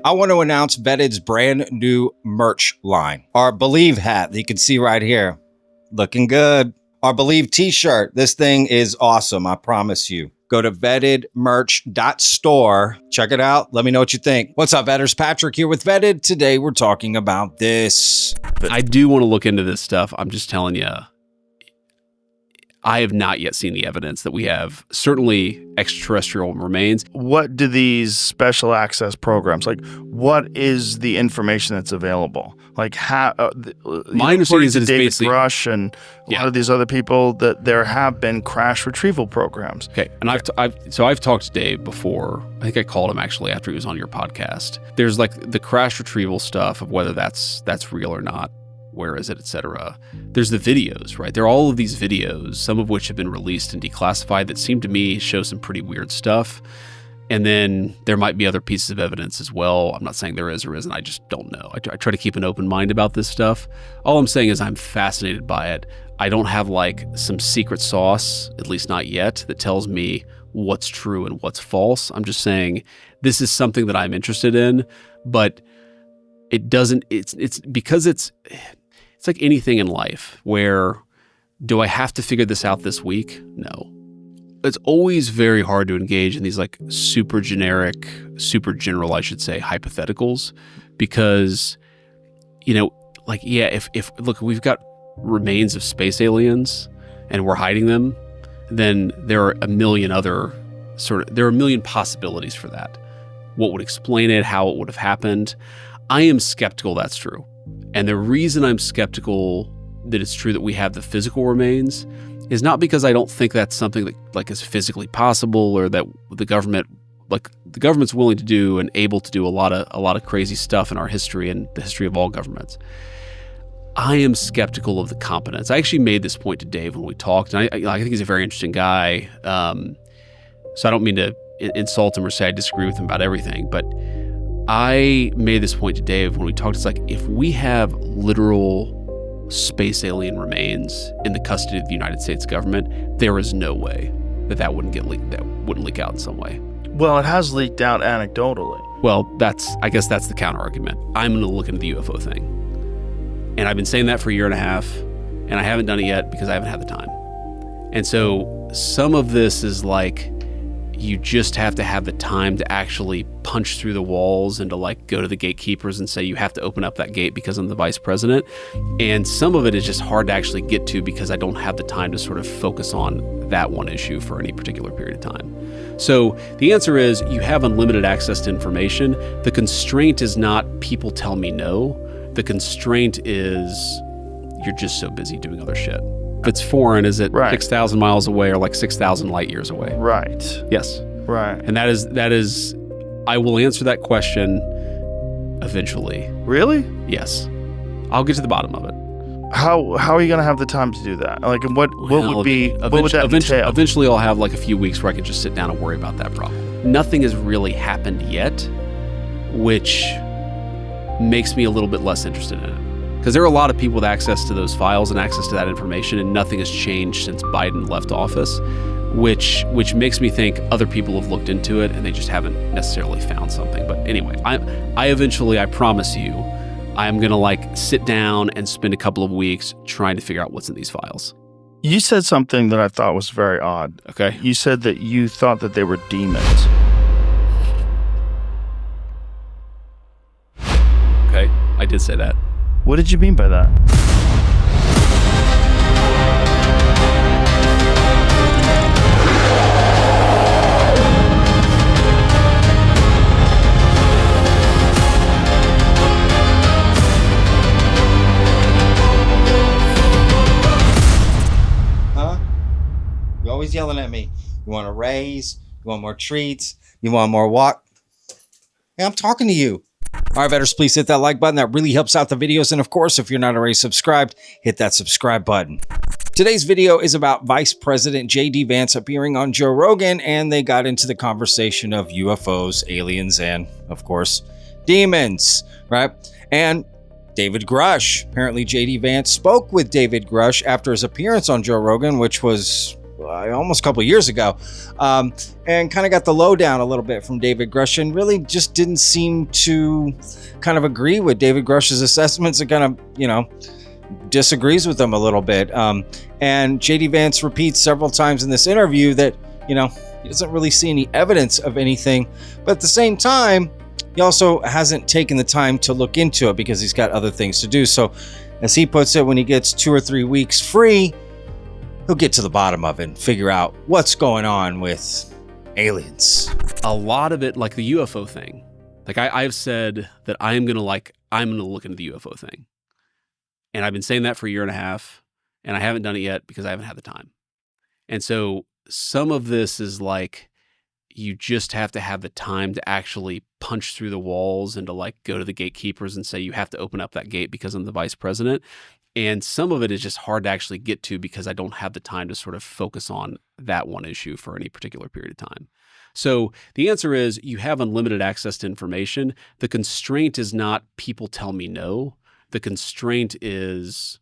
I want to announce Vetted's brand new merch line. Our Believe hat that you can see right here. Looking good. Our Believe t-shirt. This thing is awesome, I promise you. Go to vettedmerch.store. Check it out. Let me know what you think. What's up, Vetters? Patrick here with Vetted. Today we're talking about this. I do want to look into this stuff. I'm just telling you, I have not yet seen the evidence that we have certainly extraterrestrial remains. What do these special access programs, like what is the information that's available? Like how, my understanding is that it's David basically Grush and a lot of these other people that there have been crash retrieval programs. Okay, and I've talked to Dave before. I think I called him actually after he was on your podcast. There's like the crash retrieval stuff of whether that's real or not. Where is it, etc. There's the videos, right? There are all of these videos, some of which have been released and declassified that seem to me show some pretty weird stuff. And then there might be other pieces of evidence as well. I'm not saying there is or isn't. I just don't know. I try to keep an open mind about this stuff. All I'm saying is I'm fascinated by it. I don't have like some secret sauce, at least not yet, that tells me what's true and what's false. I'm just saying this is something that I'm interested in, but it doesn't, it's because it's like anything in life where do I have to figure this out this week? No. It's always very hard to engage in these like super generic, super general, I should say, hypotheticals because, you know, like, yeah, if look, we've got remains of space aliens and we're hiding them, then there are a million possibilities for that. What would explain it, how it would have happened. I am skeptical that's true. And the reason I'm skeptical that it's true that we have the physical remains is not because I don't think that's something that like is physically possible or that the government's willing to do and able to do a lot of crazy stuff in our history and the history of all governments. I am skeptical of the competence. I actually made this point to Dave when we talked, and I think he's a very interesting guy. So I don't mean to insult him or say I disagree with him about everything, but I made this point to Dave when we talked. It's like if we have literal space alien remains in the custody of the United States government, there is no way that wouldn't get leaked. That wouldn't leak out in some way. Well, it has leaked out anecdotally. Well, I guess that's the counter argument. I'm going to look into the UFO thing, and I've been saying that for a year and a half, and I haven't done it yet because I haven't had the time. And so some of this is like, you just have to have the time to actually punch through the walls and to like go to the gatekeepers and say you have to open up that gate because I'm the vice president. And some of it is just hard to actually get to because I don't have the time to sort of focus on that one issue for any particular period of time. So the answer is you have unlimited access to information. The constraint is not people tell me no. The constraint is you're just so busy doing other shit. If it's foreign, is it 6,000 miles away or like 6,000 light years away? Right. Yes. Right. And that is, I will answer that question eventually. Really? Yes. I'll get to the bottom of it. How are you going to have the time to do that? Like, what would that entail? Eventually I'll have like a few weeks where I can just sit down and worry about that problem. Nothing has really happened yet, which makes me a little bit less interested in it. Because there are a lot of people with access to those files and access to that information, and nothing has changed since Biden left office, which makes me think other people have looked into it and they just haven't necessarily found something. But anyway, I eventually, I promise you, I'm going to like sit down and spend a couple of weeks trying to figure out what's in these files. You said something that I thought was very odd. Okay. You said that you thought that they were demons. Okay, I did say that. What did you mean by that? Huh? You're always yelling at me. You want a raise? You want more treats? You want more walk? Hey, I'm talking to you. All right, Vetters, please hit that like button. That really helps out the videos. And of course, if you're not already subscribed, hit that subscribe button. Today's video is about Vice President JD Vance appearing on Joe Rogan, and they got into the conversation of UFOs, aliens, and of course, demons, right? And David Grush. Apparently, JD Vance spoke with David Grush after his appearance on Joe Rogan, which was almost a couple of years ago, and kind of got the lowdown a little bit from David Grush, and really just didn't seem to kind of agree with David Grush's assessments, and kind of, disagrees with them a little bit. And JD Vance repeats several times in this interview that, he doesn't really see any evidence of anything, but at the same time, he also hasn't taken the time to look into it because he's got other things to do. So, as he puts it, when he gets 2 or 3 weeks free, he'll get to the bottom of it and figure out what's going on with aliens. A lot of it, like the UFO thing, like I've said that I'm gonna look into the UFO thing, and I've been saying that for a year and a half, and I haven't done it yet because I haven't had the time. And so some of this is like, you just have to have the time to actually punch through the walls and to like go to the gatekeepers and say, you have to open up that gate because I'm the vice president. And some of it is just hard to actually get to because I don't have the time to sort of focus on that one issue for any particular period of time. So the answer is, you have unlimited access to information. The constraint is not people tell me no. The constraint is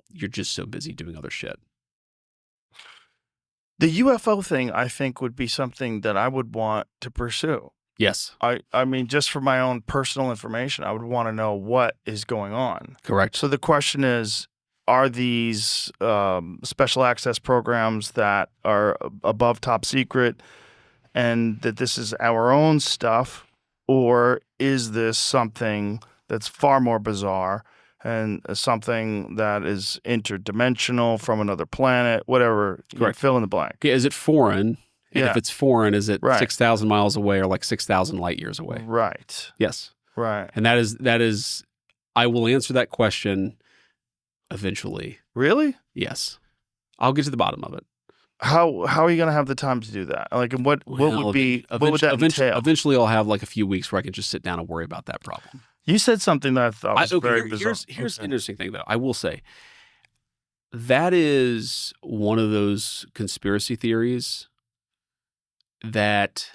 you're just so busy doing other shit. The UFO thing, I think, would be something that I would want to pursue. Yes. I mean, just for my own personal information, I would want to know what is going on. Correct. So the question is, are these special access programs that are above top secret and that this is our own stuff, or is this something that's far more bizarre and something that is interdimensional from another planet, whatever, fill in the blank. Okay, is it foreign? And if it's foreign, is it 6,000 miles away or like 6,000 light years away? Right. Yes. Right. And that is, I will answer that question eventually. Really? Yes. I'll get to the bottom of it. How are you going to have the time to do that? Like, what would that entail? Eventually, I'll have like a few weeks where I can just sit down and worry about that problem. You said something that I thought was very bizarre. Here's an interesting thing, though. I will say that is one of those conspiracy theories that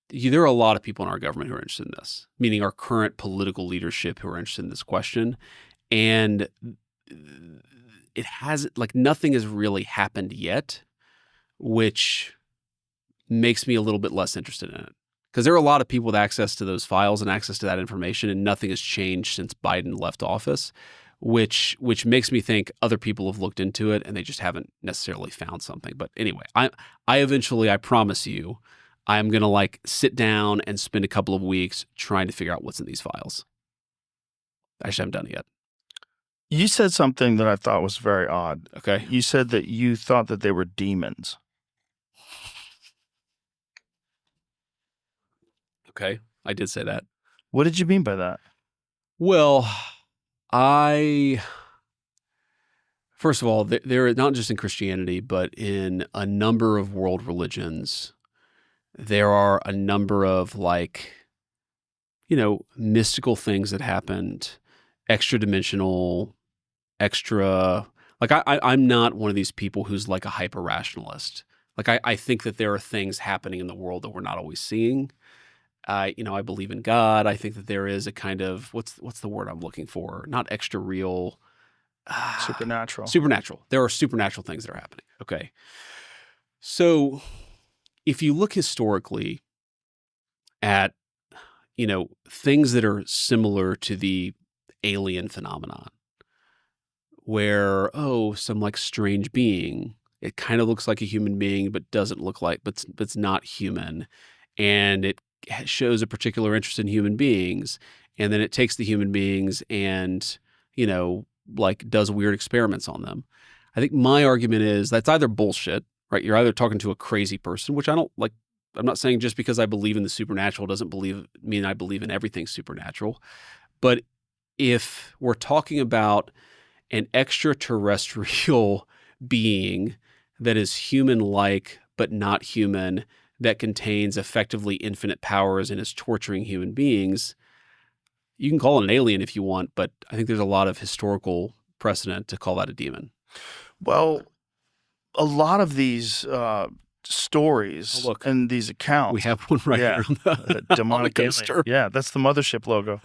there are a lot of people in our government who are interested in this, meaning our current political leadership who are interested in this question. And it hasn't, like, nothing has really happened yet, which makes me a little bit less interested in it. Because there are a lot of people with access to those files and access to that information, and nothing has changed since Biden left office, which makes me think other people have looked into it and they just haven't necessarily found something. But anyway, I eventually, I promise you, I'm going to like sit down and spend a couple of weeks trying to figure out what's in these files. I just haven't done it yet. You said something that I thought was very odd. Okay. You said that you thought that they were demons. Okay, I did say that. What did you mean by that? Well, first of all, there not just in Christianity, but in a number of world religions, there are a number of like, mystical things that happened, extra dimensional, like I'm not one of these people who's like a hyper rationalist. Like I think that there are things happening in the world that we're not always seeing. I believe in God. I think that there is a kind of, what's the word I'm looking for? Not extra real. Supernatural. Supernatural. There are supernatural things that are happening. Okay. So if you look historically at, things that are similar to the alien phenomenon, where, some like strange being, it kind of looks like a human being, but doesn't look like, but it's not human. And it shows a particular interest in human beings, and then it takes the human beings and like does weird experiments on them. I think my argument is that's either bullshit, right? You're either talking to a crazy person, which I don't like. I'm not saying just because I believe in the supernatural doesn't mean I believe in everything supernatural. But if we're talking about an extraterrestrial being that is human-like but not human, that contains effectively infinite powers and is torturing human beings, you can call it an alien if you want, but I think there's a lot of historical precedent to call that a demon. Well, a lot of these stories and these accounts. We have one right here on the demonic alien. Yeah, that's the mothership logo.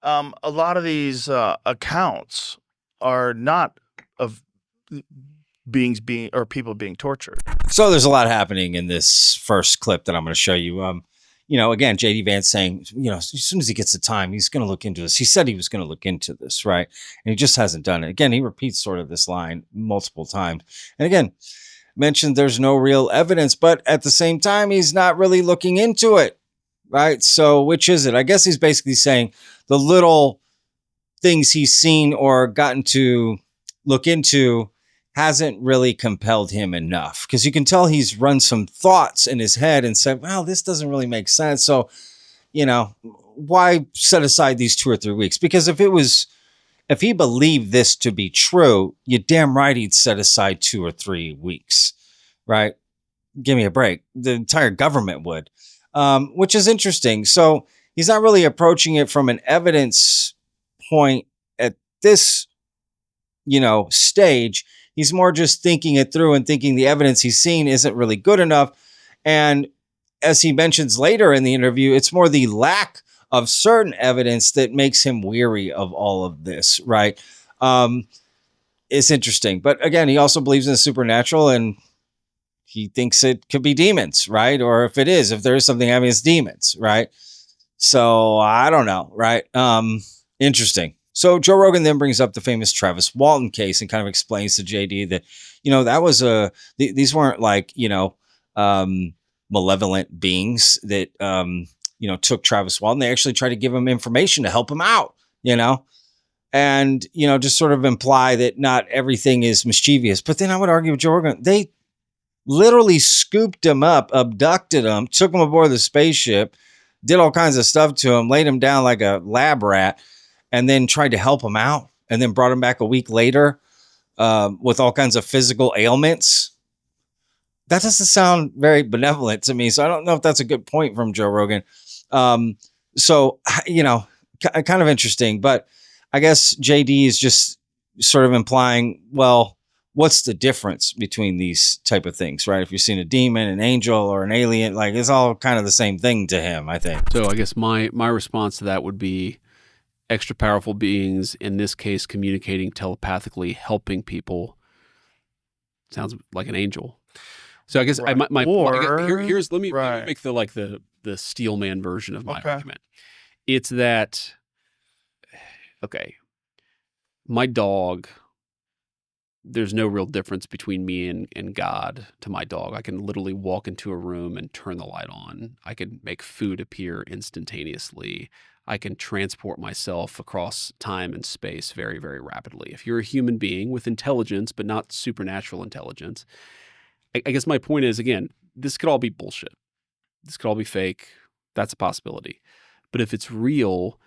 A lot of these accounts are not of people being tortured. So there's a lot happening in this first clip that I'm going to show you. Again, JD Vance saying, as soon as he gets the time, he's going to look into this. He said he was going to look into this, right? And he just hasn't done it. Again, he repeats sort of this line multiple times. And again, mentioned there's no real evidence, but at the same time, he's not really looking into it, right? So which is it? I guess he's basically saying the little things he's seen or gotten to look into hasn't really compelled him enough, because you can tell he's run some thoughts in his head and said, well, this doesn't really make sense. So, why set aside these 2 or 3 weeks? Because if he believed this to be true, you're damn right he'd set aside 2 or 3 weeks, right? Give me a break. The entire government would, which is interesting. So he's not really approaching it from an evidence point at this, stage. He's more just thinking it through and thinking the evidence he's seen isn't really good enough. And as he mentions later in the interview, it's more the lack of certain evidence that makes him weary of all of this, right? It's interesting. But again, he also believes in the supernatural, and he thinks it could be demons, right? Or if there is something having, it's demons, right? So I don't know, right? Interesting. So Joe Rogan then brings up the famous Travis Walton case and kind of explains to JD that, that was these weren't like, malevolent beings that, took Travis Walton. They actually tried to give him information to help him out, and, just sort of imply that not everything is mischievous. But then I would argue with Joe Rogan, they literally scooped him up, abducted him, took him aboard the spaceship, did all kinds of stuff to him, laid him down like a lab rat, and then tried to help him out, and then brought him back a week later with all kinds of physical ailments. That doesn't sound very benevolent to me. So I don't know if that's a good point from Joe Rogan. So, kind of interesting. But I guess JD is just sort of implying, well, what's the difference between these type of things, right? If you're seeing a demon, an angel, or an alien, like it's all kind of the same thing to him, I think. So I guess my response to that would be extra powerful beings, in this case, communicating telepathically, helping people. Sounds like an angel. So I guess Right. let me Right. make the steel man version of my Okay. argument. It's that, okay, my dog, there's no real difference between me and God to my dog. I can literally walk into a room and turn the light on. I can make food appear instantaneously. I can transport myself across time and space very, very rapidly. If you're a human being with intelligence, but not supernatural intelligence, I guess my point is, again, this could all be bullshit. This could all be fake. That's a possibility. But if it's real,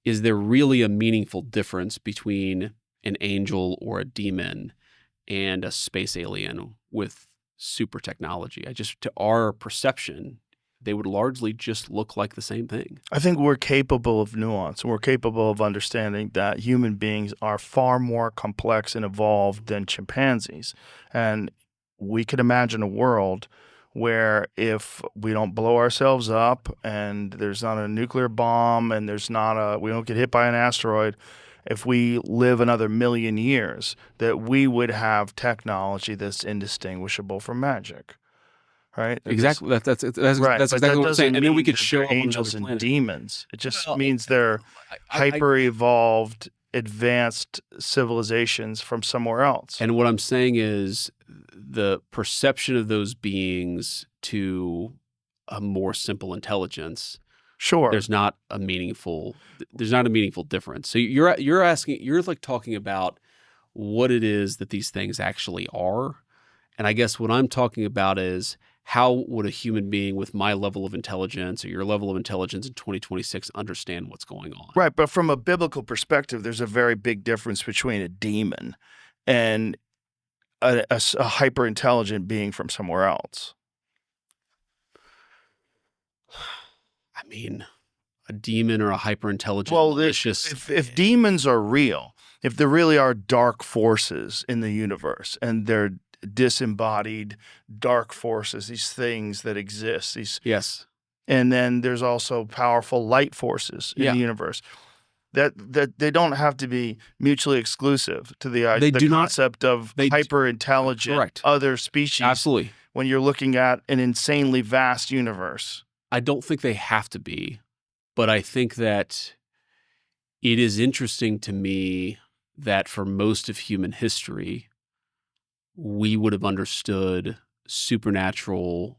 is there really a meaningful difference between an angel or a demon and a space alien with super technology? To our perception, they would largely just look like the same thing. I think we're capable of nuance. We're capable of understanding that human beings are far more complex and evolved than chimpanzees. And we could imagine a world where if we don't blow ourselves up and there's not a nuclear bomb and we don't get hit by an asteroid, if we live another million years, that we would have technology that's indistinguishable from magic. Right? Exactly. That's Right. exactly But what I'm saying. And then we could that show they're up on angels another and planet. demons. It just Well, means they're I- hyper-evolved, advanced civilizations from somewhere else. And what I'm saying is the perception of those beings to a more simple intelligence, Sure. there's not a meaningful difference. So you're like talking about what it is that these things actually are. And I guess what I'm talking about is, how would a human being with my level of intelligence or your level of intelligence in 2026 understand what's going on? Right, but from a biblical perspective, there's a very big difference between a demon and a hyper-intelligent being from somewhere else. I mean, a demon or a hyper-intelligent, Well, malicious. if demons are real, if there really are dark forces in the universe and they're disembodied dark forces, these things that exist, Yes. and then there's also powerful light forces in Yeah. the universe. that they don't have to be mutually exclusive to the They do not- concept of hyper intelligent Correct. other species. Absolutely. When you're looking at an insanely vast universe. I don't think they have to be, but I think that it is interesting to me that for most of human history, we would have understood supernatural,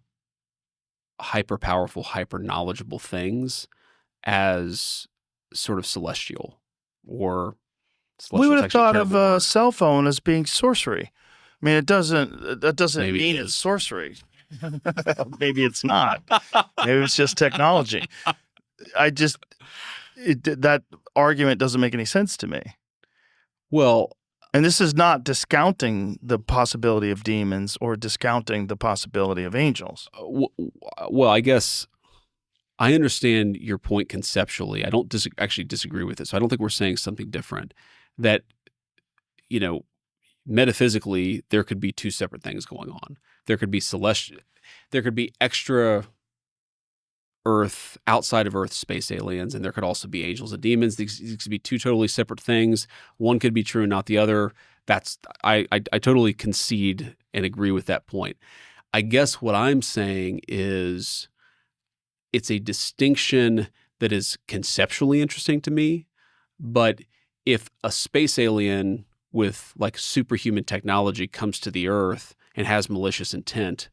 hyper powerful, hyper knowledgeable things as sort of celestial or celestial. We would have thought of a cell phone as being sorcery. I mean, that doesn't Maybe mean it it's sorcery. Maybe it's not. Maybe it's just technology. That argument doesn't make any sense to me. Well, and this is not discounting the possibility of demons or discounting the possibility of angels. well, I guess I understand your point conceptually. I don't actually disagree with it. So I don't think we're saying something different. That, metaphysically, there could be two separate things going on. There could be there could be extra Earth, outside of Earth space aliens, and there could also be angels and demons. These could be two totally separate things. One could be true and not the other. I totally concede and agree with that point. I guess what I'm saying is it's a distinction that is conceptually interesting to me, but if a space alien with like superhuman technology comes to the Earth and has malicious intent,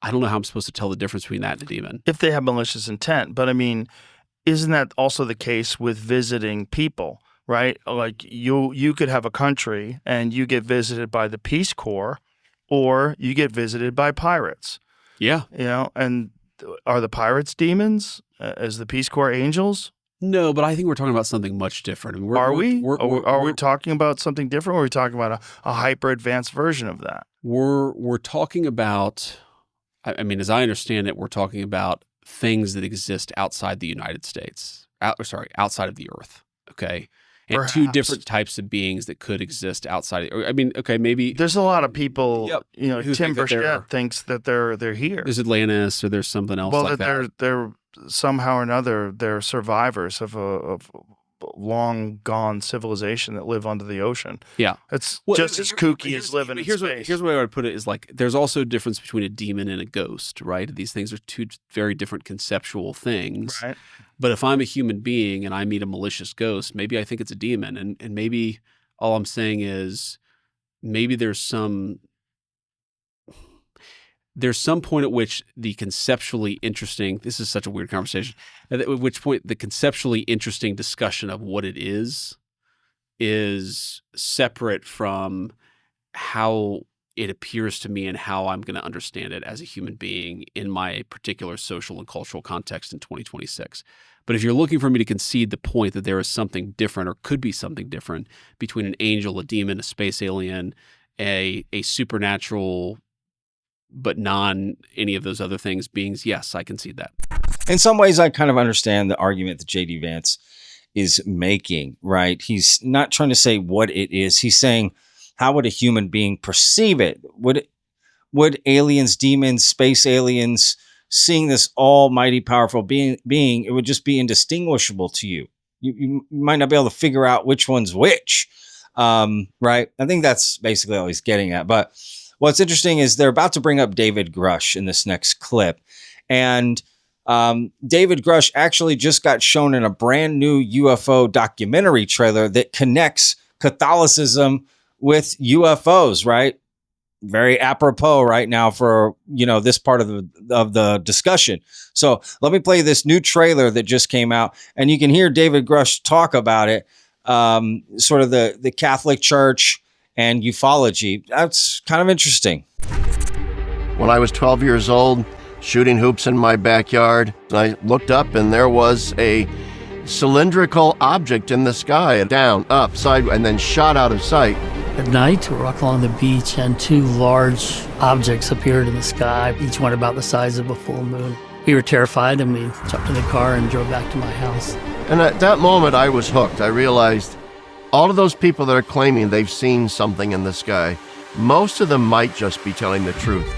I don't know how I'm supposed to tell the difference between that and a demon. If they have malicious intent, but I mean, isn't that also the case with visiting people, right? Like you could have a country and you get visited by the Peace Corps, or you get visited by pirates. Yeah. And are the pirates demons? Is the Peace Corps angels? No, but I think we're talking about something much different. I mean, are we talking about something different, or are we talking about a hyper advanced version of that? We're talking about, I mean, as I understand it, we're talking about things that exist outside the United States. Outside of the Earth. Okay. And Perhaps. Two different types of beings that could exist outside. I mean, okay, maybe there's a lot of people. Who Tim think that Burchett thinks that they're here. There's Atlantis, or there's something else like that. They're somehow or another they're survivors of a long gone civilization that live under the ocean. Yeah, it's just as kooky as living in space. Here's the way I would put it: is like there's also a difference between a demon and a ghost, right? These things are two very different conceptual things. Right. But if I'm a human being and I meet a malicious ghost, maybe I think it's a demon, and maybe all I'm saying is maybe there's some point at which the conceptually interesting, this is such a weird conversation, at which point the conceptually interesting discussion of what it is separate from how it appears to me and how I'm going to understand it as a human being in my particular social and cultural context in 2026. But if you're looking for me to concede the point that there is something different or could be something different between an angel, a demon, a space alien, a supernatural but non any of those other things beings, yes, I concede that. In some ways, I kind of understand the argument that JD Vance is making, right? He's not trying to say what it is. He's saying, how would a human being perceive it? Would aliens, demons, space aliens, seeing this almighty powerful being, it would just be indistinguishable to you. You might not be able to figure out which one's which, right? I think that's basically all he's getting at. But what's interesting is they're about to bring up David Grush in this next clip. And David Grush actually just got shown in a brand new UFO documentary trailer that connects Catholicism with UFOs, right? Very apropos right now for, this part of the discussion. So let me play this new trailer that just came out, and you can hear David Grush talk about it, sort of the Catholic Church and ufology. That's kind of interesting. When I was 12 years old, shooting hoops in my backyard, I looked up and there was a cylindrical object in the sky, down, up, side, and then shot out of sight. At night, we walked along the beach and two large objects appeared in the sky, each one about the size of a full moon. We were terrified and we jumped in the car and drove back to my house. And at that moment, I was hooked. I realized all of those people that are claiming they've seen something in the sky, most of them might just be telling the truth.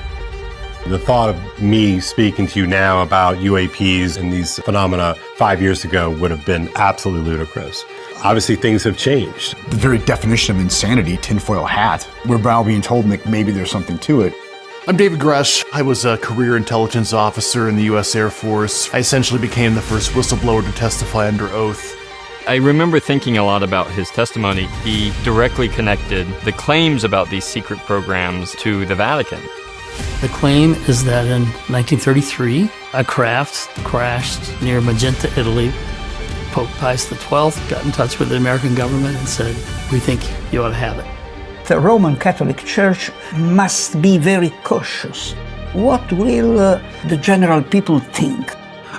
The thought of me speaking to you now about UAPs and these phenomena 5 years ago would have been absolutely ludicrous. Obviously, things have changed. The very definition of insanity, tinfoil hat. We're now being told that maybe there's something to it. I'm David Grush. I was a career intelligence officer in the U.S. Air Force. I essentially became the first whistleblower to testify under oath. I remember thinking a lot about his testimony. He directly connected the claims about these secret programs to the Vatican. The claim is that in 1933, a craft crashed near Magenta, Italy. Pope Pius XII got in touch with the American government and said, "We think you ought to have it." The Roman Catholic Church must be very cautious. What will the general people think?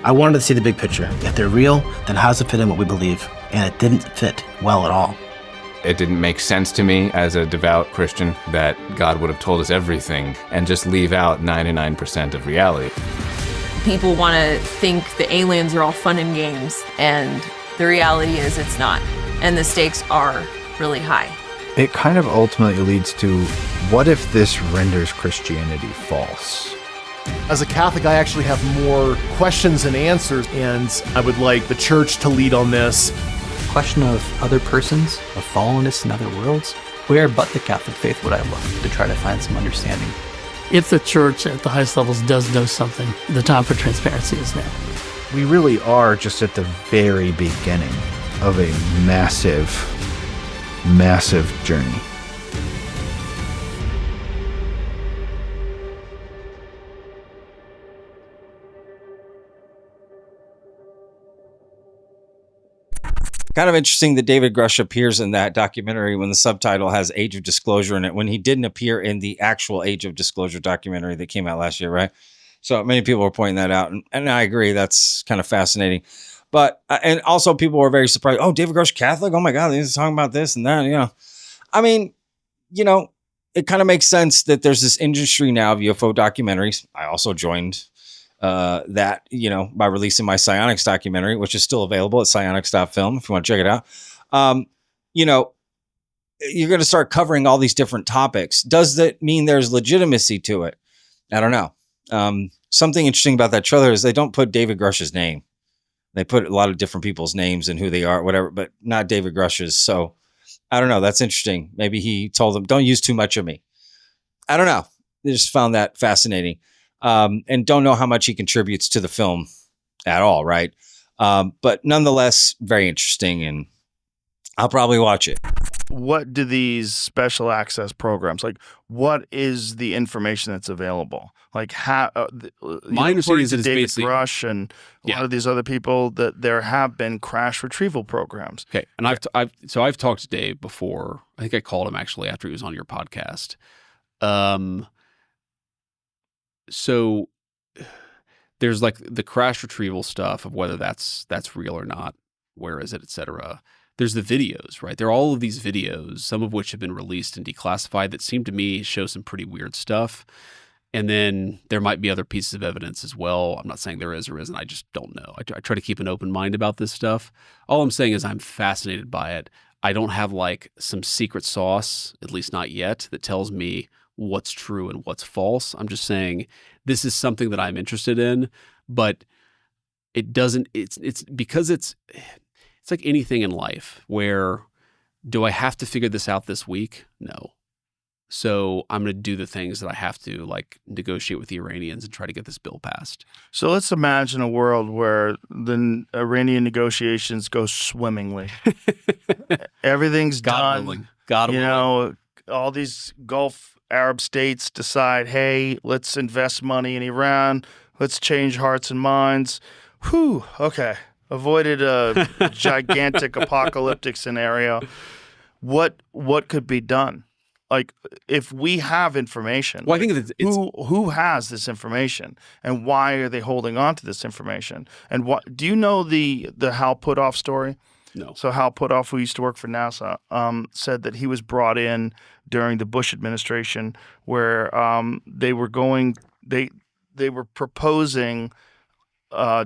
I wanted to see the big picture. If they're real, then how does it fit in what we believe? And it didn't fit well at all. It didn't make sense to me as a devout Christian that God would have told us everything and just leave out 99% of reality. People want to think the aliens are all fun and games, and the reality is it's not. And the stakes are really high. It kind of ultimately leads to, what if this renders Christianity false? As a Catholic, I actually have more questions than answers, and I would like the church to lead on this. Question of other persons, of fallenness in other worlds, where but the Catholic faith would I look to try to find some understanding? If the church at the highest levels does know something, the time for transparency is now. We really are just at the very beginning of a massive, massive journey. Kind of interesting that David Grush appears in that documentary when the subtitle has Age of Disclosure in it, when he didn't appear in the actual Age of Disclosure documentary that came out last year, right? So many people were pointing that out, and I agree. That's kind of fascinating. But, and also people were very surprised. Oh, David Grush, Catholic? Oh my God, he's talking about this and that, you know. I mean, you know, it kind of makes sense that there's this industry now of UFO documentaries. I also joined that, you know, by releasing my psionics documentary, which is still available at psionics.film if you want to check it out. You know, you're going to start covering all these different topics. Does that mean there's legitimacy to it? I don't know. Something interesting about that trailer is they don't put David Grush's name. They put a lot of different people's names and who they are, whatever, but not David Grush's. So I don't know. That's interesting. Maybe he told them, don't use too much of me. I don't know. I just found that fascinating. And don't know how much he contributes to the film at all, right? But nonetheless, very interesting, and I'll probably watch it. What do these special access programs, like, what is the information that's available? Like, how, my understanding is that it's David basically Grush and a lot of these other people, that there have been crash retrieval programs. Okay, and I've talked to Dave before. I think I called him actually after he was on your podcast. So there's like the crash retrieval stuff of whether that's real or not, where is it, etc. There's the videos, right? There are all of these videos, some of which have been released and declassified, that seem to me show some pretty weird stuff. And then there might be other pieces of evidence as well. I'm not saying there is or isn't. I just don't know. I try to keep an open mind about this stuff. All I'm saying is I'm fascinated by it. I don't have like some secret sauce, at least not yet, that tells me what's true and what's false. I'm just saying this is something that I'm interested in, but it doesn't, it's because it's like anything in life where, do I have to figure this out this week? No. So I'm going to do the things that I have to, like negotiate with the Iranians and try to get this bill passed. So let's imagine a world where the Iranian negotiations go swimmingly. Everything's done. Willing. God willing. You know, all these Gulf Arab states decide, hey, let's invest money in Iran. Let's change hearts and minds. Whew, okay. Avoided a gigantic apocalyptic scenario. What could be done? Like, if we have information, well, I think who has this information, and why are they holding on to this information? And what do you know the Hal Puthoff story? No. So Hal Puthoff, who used to work for NASA, said that he was brought in during the Bush administration, where they were proposing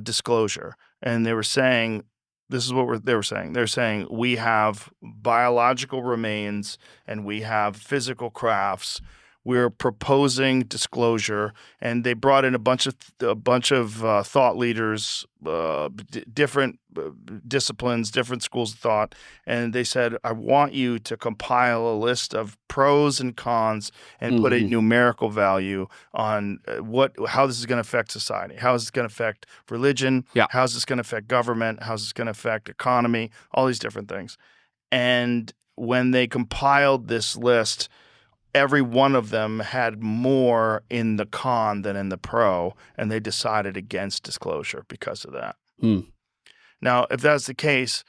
disclosure, and they were saying, this is what they were saying. They're saying we have biological remains and we have physical crafts. we're proposing disclosure, and they brought in a bunch of thought leaders, different disciplines, different schools of thought, and they said, I want you to compile a list of pros and cons and put a numerical value on how this is going to affect society, how is this going to affect religion, how is this going to affect government, how is this going to affect economy, all these different things. And when they compiled this list, every one of them had more in the con than in the pro, and they decided against disclosure because of that. Now, if that's the case,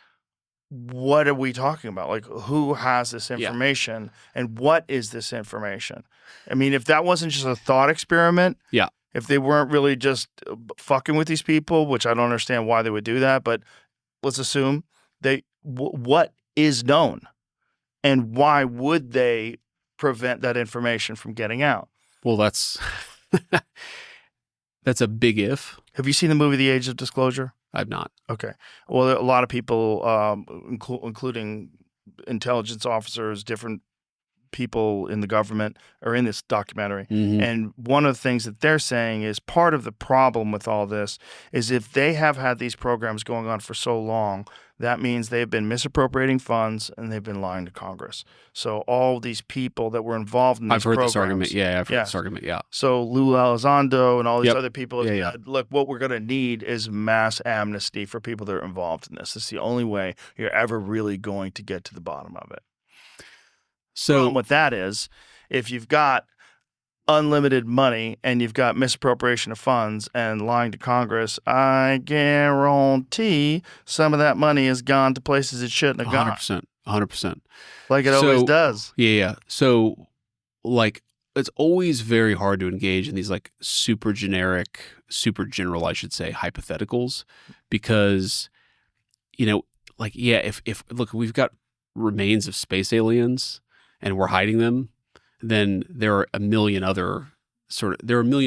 what are we talking about? Like, who has this information, and what is this information? I mean, if that wasn't just a thought experiment, if they weren't really just fucking with these people, which I don't understand why they would do that, but let's assume what is known, and why would they prevent that information from getting out? Well, that's a big if. Have you seen the movie The Age of Disclosure? I've not. Okay. Well, a lot of people, including intelligence officers, different people in the government are in this documentary. And one of the things that they're saying is part of the problem with all this is if they have had these programs going on for so long, that means they've been misappropriating funds and they've been lying to Congress. So all these people that were involved in these programs. I've heard this argument. Yeah, I've heard this argument. Yeah. So Lou Elizondo and all these other people have said, look, what we're going to need is mass amnesty for people that are involved in this. This is the only way you're ever really going to get to the bottom of it. So the problem with that is if you've got unlimited money and you've got misappropriation of funds and lying to Congress, I guarantee some of that money has gone to places it shouldn't have gone. 100%. Like it always does. Yeah. So like it's always very hard to engage in these like super generic, super general, I should say, hypotheticals because, like, if look, we've got remains of space aliens and we're hiding them, then there are a million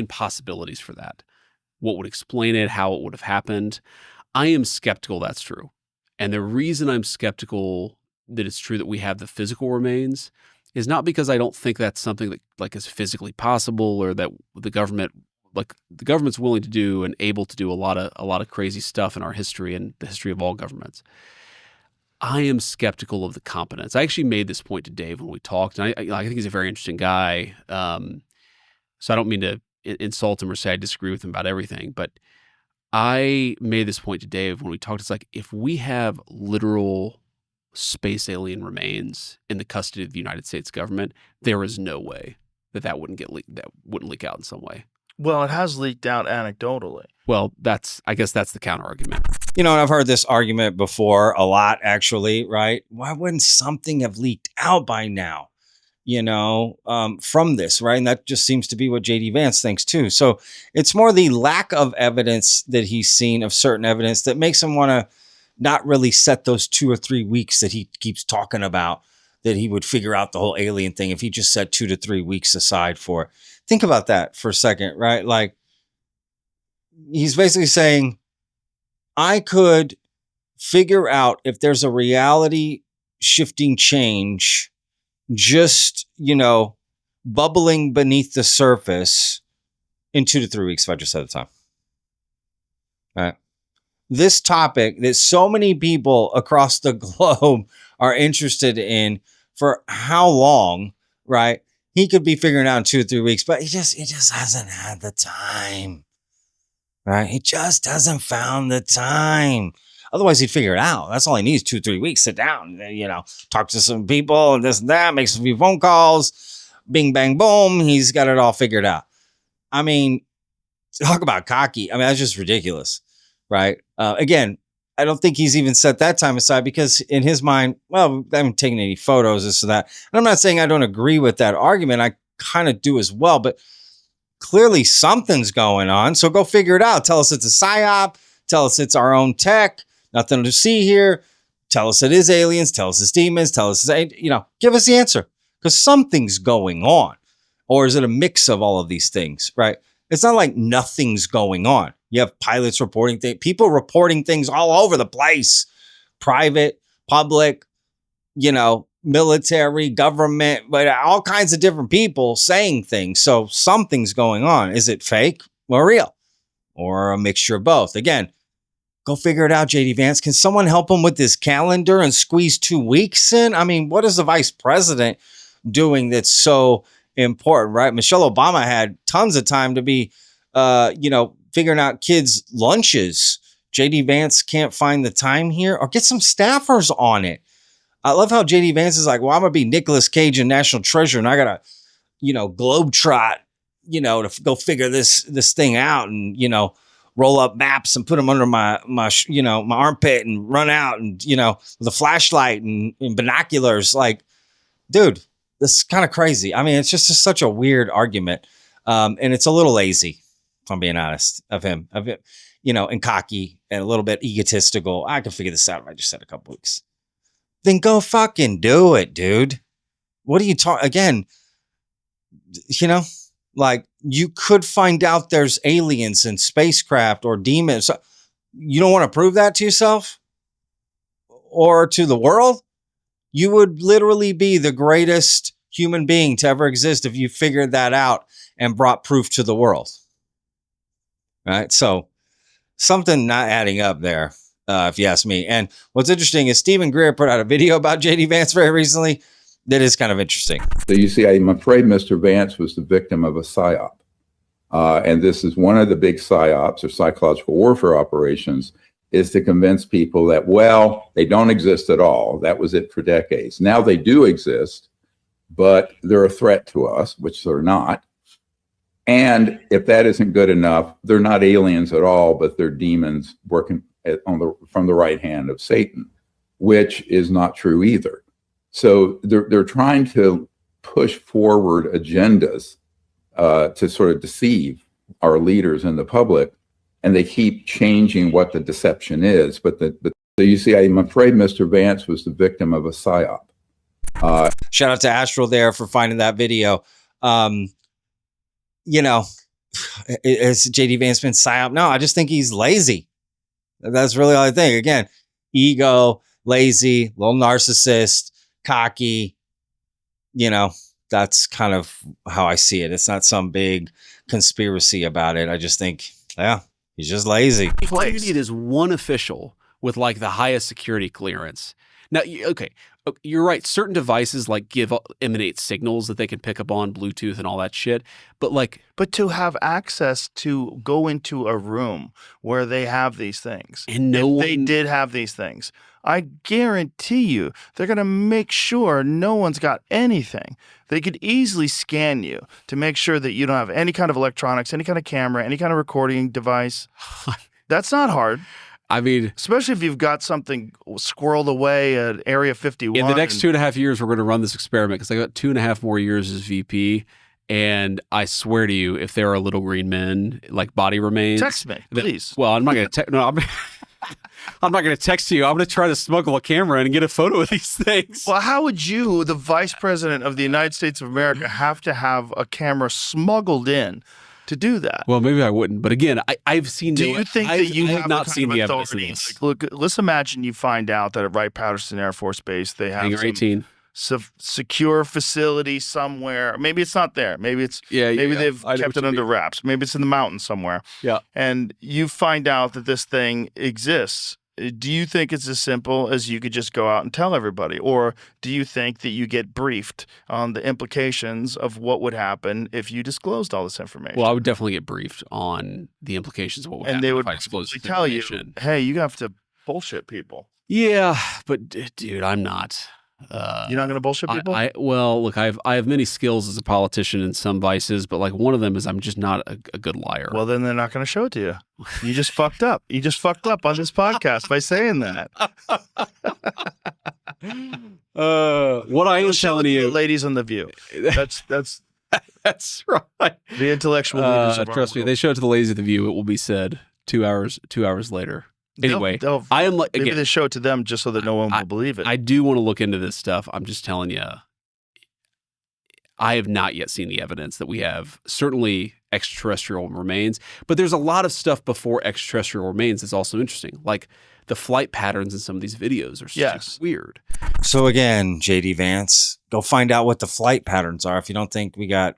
possibilities for that. What would explain it, how it would have happened. I am skeptical that's true. And the reason I'm skeptical that it's true that we have the physical remains is not because I don't think that's something that like is physically possible or that the government's willing to do and able to do a lot of crazy stuff in our history and the history of all governments. I am skeptical of the competence. I actually made this point to Dave when we talked, and I think he's a very interesting guy. So I don't mean to insult him or say I disagree with him about everything, but I made this point to Dave when we talked. It's like if we have literal space alien remains in the custody of the United States government, there is no way that wouldn't wouldn't leak out in some way. Well, it has leaked out anecdotally. Well, I guess that's the counter argument. And I've heard this argument before a lot, actually, right? Why wouldn't something have leaked out by now, from this, right? And that just seems to be what JD Vance thinks too. So it's more the lack of evidence that he's seen of certain evidence that makes him want to not really set those 2 or 3 weeks that he keeps talking about, that he would figure out the whole alien thing if he just set 2 to 3 weeks aside for it. Think about that for a second, right? Like he's basically saying, I could figure out if there's a reality shifting change just, bubbling beneath the surface in 2 to 3 weeks if I just had the time. All right. This topic that so many people across the globe are interested in for how long, right? He could be figuring out in 2 or 3 weeks, but he just hasn't had the time. Right? He just hasn't found the time. Otherwise, he'd figure it out. That's all he needs, 2 or 3 weeks. Sit down, talk to some people and this and that, make some few phone calls, bing, bang, boom. He's got it all figured out. I mean, talk about cocky. I mean, that's just ridiculous, right? Again, I don't think he's even set that time aside because in his mind, well, I haven't taken any photos, this or that. And I'm not saying I don't agree with that argument. I kind of do as well, but clearly something's going on. So go figure it out. Tell us it's a psyop. Tell us it's our own tech. Nothing to see here. Tell us it is aliens. Tell us it's demons. Tell us it's, give us the answer because something's going on. Or is it a mix of all of these things, right? It's not like nothing's going on. You have pilots reporting things, people reporting things all over the place, private, public, military, government, but all kinds of different people saying things. So something's going on. Is it fake or real or a mixture of both? Again, go figure it out, JD Vance. Can someone help him with this calendar and squeeze 2 weeks in? I mean, what is the vice president doing that's so important, right? Michelle Obama had tons of time to be, figuring out kids' lunches. JD Vance can't find the time here, or get some staffers on it. I love how JD Vance is like, well, I'm going to be Nicolas Cage in National Treasure, and I got to, globetrot, to go figure this thing out and, roll up maps and put them under my armpit and run out and, with a flashlight and binoculars. Like, dude, this is kind of crazy. I mean, it's just such a weird argument. And it's a little lazy, if I'm being honest, of him, and cocky and a little bit egotistical. I can figure this out if I just said a couple weeks. Then go fucking do it, dude. What are you talking? Again, like, you could find out there's aliens and spacecraft or demons. You don't want to prove that to yourself or to the world? You would literally be the greatest human being to ever exist if you figured that out and brought proof to the world. Right? So something not adding up there, if you ask me. And what's interesting is Stephen Greer put out a video about JD Vance very recently. That is kind of interesting. So you see, I'm afraid Mr. Vance was the victim of a psyop. And this is one of the big psyops or psychological warfare operations, is to convince people that, well, they don't exist at all. That was it for decades. Now they do exist, but they're a threat to us, which they're not. And if that isn't good enough, they're not aliens at all, but they're demons working from the right hand of Satan, which is not true either. So they're trying to push forward agendas to sort of deceive our leaders and the public, and they keep changing what the deception is. But so you see, I'm afraid Mr. Vance was the victim of a psyop. Shout out to Astral there for finding that video. Is JD Vance been psyop? No, I just think he's lazy. That's really all I think. Again, ego, lazy, little narcissist, cocky, that's kind of how I see it. It's not some big conspiracy about it. I just think, he's just lazy. All you need is one official with like the highest security clearance. Now, okay, you're right. Certain devices like emanate signals that they can pick up on, Bluetooth and all that shit. But to have access to go into a room where they have these things, and they did have these things, I guarantee you they're going to make sure no one's got anything. They could easily scan you to make sure that you don't have any kind of electronics, any kind of camera, any kind of recording device. That's not hard. I mean, especially if you've got something squirreled away at Area 51. In the next 2.5 years, we're going to run this experiment because I got 2.5 more years as VP. And I swear to you, if there are little green men, like body remains, text me, please. Well, I'm not going to text. No, I'm not going to text you. I'm going to try to smuggle a camera in and get a photo of these things. Well, how would you, the Vice President of the United States of America, have to have a camera smuggled in to do that? Well, maybe I wouldn't. But again, I've seen. Do you think that you have not seen the evidence? Like, look, let's imagine you find out that at Wright-Patterson Air Force Base they have Hangar 18. Secure facility somewhere. Maybe it's not there. Maybe it's maybe they've kept it under wraps. Maybe it's in the mountains somewhere. Yeah. And you find out that this thing exists. Do you think it's as simple as you could just go out and tell everybody? Or do you think that you get briefed on the implications of what would happen if you disclosed all this information? Well, I would definitely get briefed on the implications of what would happen they would if I disclosed this tell you, information. hey, you have to bullshit people. Yeah, but dude, I'm not. You're not going to bullshit people? Look, I have many skills as a politician and some vices, but like one of them is I'm just not a good liar. Well, then they're not going to show it to you. You just fucked up. You just fucked up on this podcast by saying that. What I am telling you, ladies on The View. That's that's right. The intellectual leaders of trust me, they show it to the ladies of The View. It will be said 2 hours later. Anyway, I am like, maybe again, they show it to them just so that no one will believe it. I do want to look into this stuff. I'm just telling you, I have not yet seen the evidence that we have certainly extraterrestrial remains. But there's a lot of stuff before extraterrestrial remains that's also interesting. Like the flight patterns in some of these videos are super weird. So again, JD Vance, go find out what the flight patterns are if you don't think we got,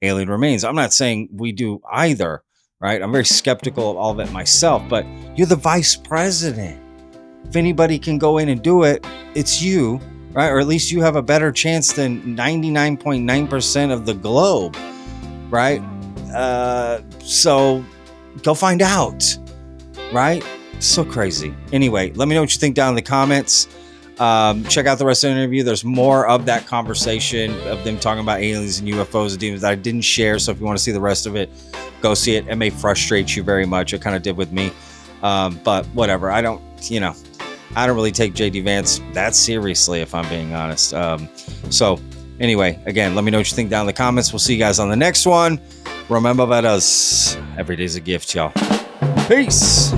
alien remains. I'm not saying we do either, right? I'm very skeptical of all of it myself, but you're the vice president. If anybody can go in and do it, it's you, right? Or at least you have a better chance than 99.9% of the globe, right? So go find out, right? So crazy. Anyway, let me know what you think down in the comments. Check out the rest of the interview. There's more of that conversation of them talking about aliens and UFOs and demons that I didn't share. So if you want to see the rest of it, go see it. It may frustrate you very much. It kind of did with me. But whatever. I don't really take JD Vance that seriously, if I'm being honest. So anyway, again, let me know what you think down in the comments. We'll see you guys on the next one. Remember about us. Every day's a gift, y'all. Peace.